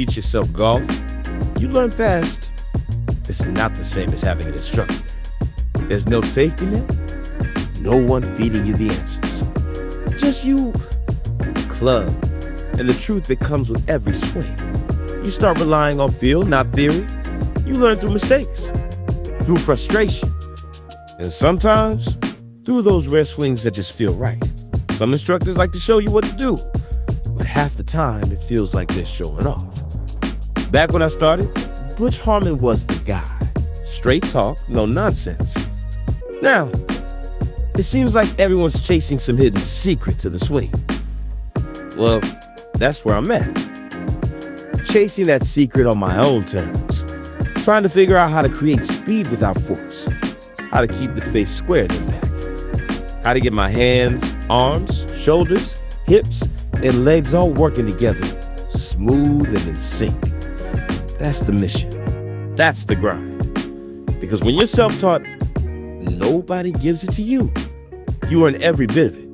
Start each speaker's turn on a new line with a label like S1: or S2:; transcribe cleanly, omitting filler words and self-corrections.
S1: teach yourself golf, you learn fast. It's not the same as having an instructor. There's no safety net, no one feeding you the answers. Just you, the club, and the truth that comes with every swing. You start relying on feel, not theory. You learn through mistakes, through frustration, and sometimes through those rare swings that just feel right. Some instructors like to show you what to do, but half the time it feels like they're showing off. Back when I started, Butch Harmon was the guy. Straight talk, no nonsense. Now, it seems like everyone's chasing some hidden secret to the swing. Well, that's where I'm at. Chasing that secret on my own terms. Trying to figure out how to create speed without force. How to keep the face square at impact. How to get my hands, arms, shoulders, hips, and legs all working together, smooth and in sync. That's the mission. That's the grind. Because when you're self-taught, nobody gives it to you. You earn every bit of it.